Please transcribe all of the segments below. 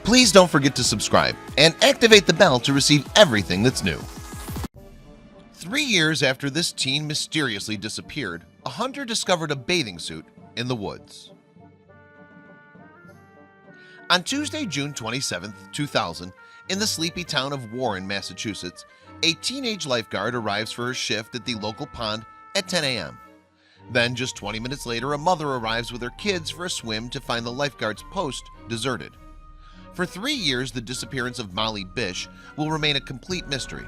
Please don't forget to subscribe and activate the bell to receive everything that's new. 3 years after this teen mysteriously disappeared, a hunter discovered a bathing suit in the woods. On Tuesday, June 27, 2000, in the sleepy town of Warren, Massachusetts, a teenage lifeguard arrives for her shift at the local pond at 10 a.m. Then just 20 minutes later, a mother arrives with her kids for a swim to find the lifeguard's post deserted. For 3 years, the disappearance of Molly Bish will remain a complete mystery,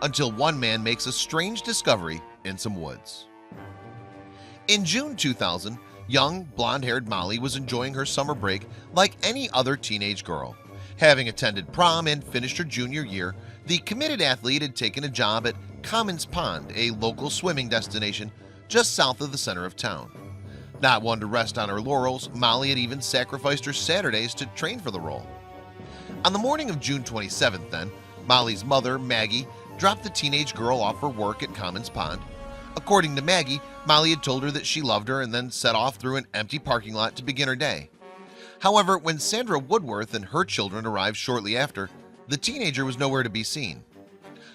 until one man makes a strange discovery in some woods. In June 2000, young blonde-haired Molly was enjoying her summer break like any other teenage girl. Having attended prom and finished her junior year, the committed athlete had taken a job at Comins Pond, a local swimming destination just south of the center of town. Not one to rest on her laurels, Molly had even sacrificed her Saturdays to train for the role. On the morning of June 27th, then, Molly's mother, Maggie, dropped the teenage girl off for work at Comins Pond. According to Maggie, Molly had told her that she loved her and then set off through an empty parking lot to begin her day. However, when Sandra Woodworth and her children arrived shortly after, the teenager was nowhere to be seen.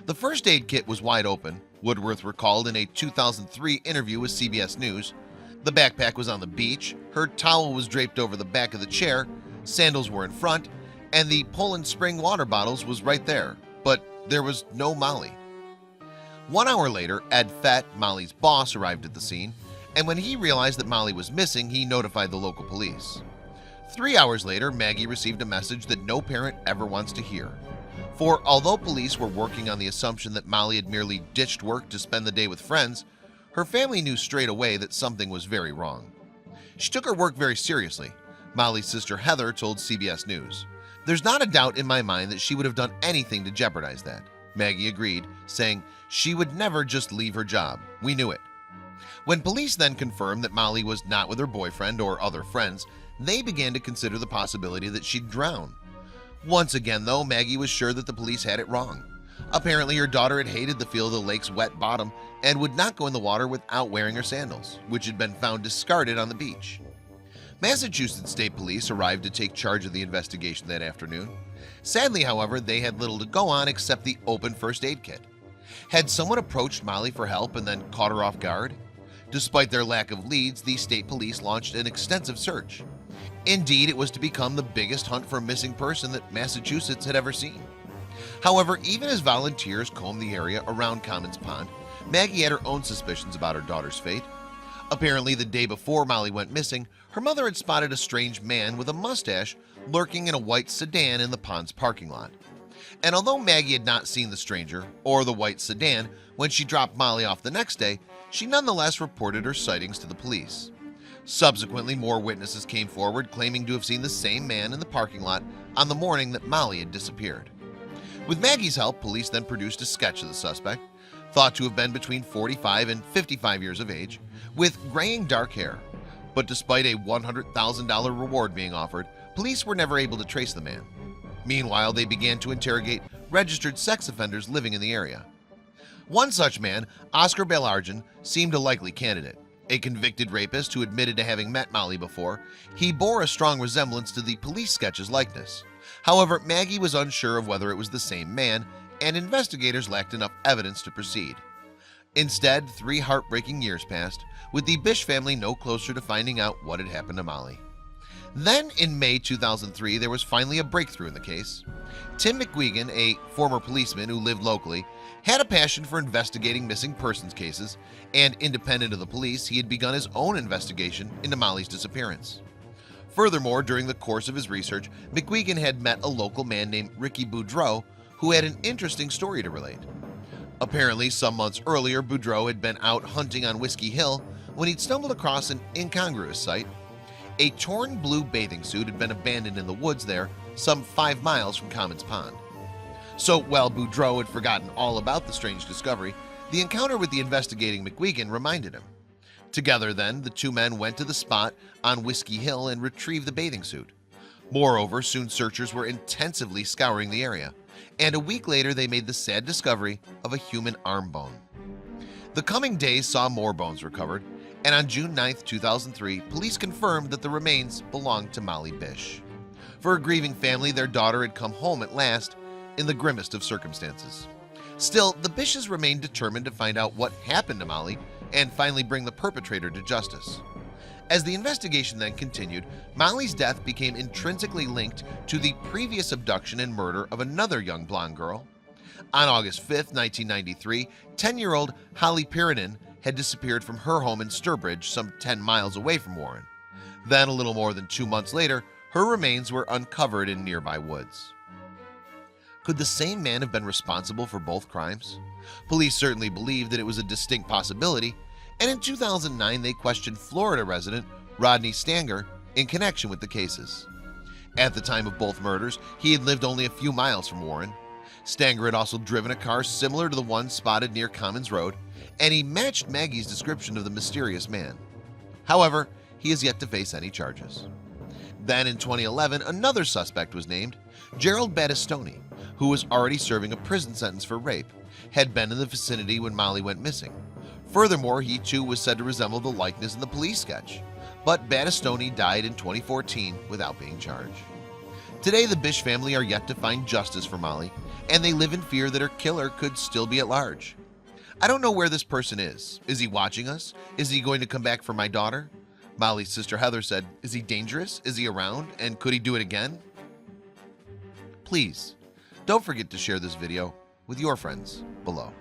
The first aid kit was wide open, Woodworth recalled in a 2003 interview with CBS News. The backpack was on the beach, her towel was draped over the back of the chair, sandals were in front, and the Poland Spring water bottles was right there, but there was no Molly. 1 hour later, Ed Fett, Molly's boss, arrived at the scene, and when he realized that Molly was missing, he notified the local police. 3 hours later, Maggie received a message that no parent ever wants to hear. For although police were working on the assumption that Molly had merely ditched work to spend the day with friends, her family knew straight away that something was very wrong. She took her work very seriously, Molly's sister Heather told CBS News. "There's not a doubt in my mind that she would have done anything to jeopardize that," Maggie agreed, saying she would never just leave her job. "We knew it." When police then confirmed that Molly was not with her boyfriend or other friends, they began to consider the possibility that she'd drown. Once again, though, Maggie was sure that the police had it wrong. Apparently, her daughter had hated the feel of the lake's wet bottom and would not go in the water without wearing her sandals, which had been found discarded on the beach. Massachusetts State Police arrived to take charge of the investigation that afternoon. Sadly, however, they had little to go on except the open first aid kit. Had someone approached Molly for help and then caught her off guard? Despite their lack of leads, the state police launched an extensive search. Indeed, it was to become the biggest hunt for a missing person that Massachusetts had ever seen. However, even as volunteers combed the area around Comins Pond, Maggie had her own suspicions about her daughter's fate. Apparently, the day before Molly went missing, her mother had spotted a strange man with a mustache lurking in a white sedan in the pond's parking lot. And although Maggie had not seen the stranger or the white sedan when she dropped Molly off the next day, she nonetheless reported her sightings to the police. Subsequently, more witnesses came forward claiming to have seen the same man in the parking lot on the morning that Molly had disappeared. With Maggie's help, police then produced a sketch of the suspect, thought to have been between 45 and 55 years of age, with graying dark hair. But despite a $100,000 reward being offered, police were never able to trace the man. Meanwhile, they began to interrogate registered sex offenders living in the area. One such man, Oscar Belargin, seemed a likely candidate. A convicted rapist who admitted to having met Molly before, he bore a strong resemblance to the police sketch's likeness. However, Maggie was unsure of whether it was the same man, and investigators lacked enough evidence to proceed. Instead, 3 heartbreaking years passed, with the Bish family no closer to finding out what had happened to Molly. Then, in May 2003, there was finally a breakthrough in the case. Tim Mcguigan, a former policeman who lived locally, had a passion for investigating missing persons cases, and independent of the police, he had begun his own investigation into Molly's disappearance. Furthermore, during the course of his research, Mcguigan had met a local man named Ricky Boudreau, who had an interesting story to relate. Apparently, some months earlier, Boudreau had been out hunting on Whiskey Hill when he'd stumbled across an incongruous sight. A torn blue bathing suit had been abandoned in the woods there, some 5 miles from Comins Pond. So while Boudreau had forgotten all about the strange discovery, the encounter with the investigating Mcguigan reminded him. Together then, the two men went to the spot on Whiskey Hill and retrieved the bathing suit. Moreover, soon searchers were intensively scouring the area, and a week later they made the sad discovery of a human arm bone. The coming days saw more bones recovered, and on June 9, 2003, police confirmed that the remains belonged to Molly Bish. For a grieving family, their daughter had come home at last in the grimmest of circumstances. Still, the Bishes remained determined to find out what happened to Molly and finally bring the perpetrator to justice. As the investigation then continued, Molly's death became intrinsically linked to the previous abduction and murder of another young blonde girl. On August 5, 1993, 10-year-old Holly Pyrenean had disappeared from her home in Sturbridge, some 10 miles away from Warren. Then, a little more than 2 months later, her remains were uncovered in nearby woods. Could the same man have been responsible for both crimes? Police certainly believed that it was a distinct possibility, and in 2009 they questioned Florida resident Rodney Stanger in connection with the cases. At the time of both murders, he had lived only a few miles from Warren. Stanger had also driven a car similar to the one spotted near Comins Road, and he matched Maggie's description of the mysterious man. However, he has yet to face any charges. Then in 2011, another suspect was named. Gerald Battistoni, who was already serving a prison sentence for rape, had been in the vicinity when Molly went missing. Furthermore, he too was said to resemble the likeness in the police sketch, but Battistoni died in 2014 without being charged. Today, the Bish family are yet to find justice for Molly, and they live in fear that her killer could still be at large. I don't know where this person is. Is he watching us? Is he going to come back for my daughter? Molly's sister Heather said, "Is he dangerous? Is he around? And could he do it again?" Please don't forget to share this video with your friends below.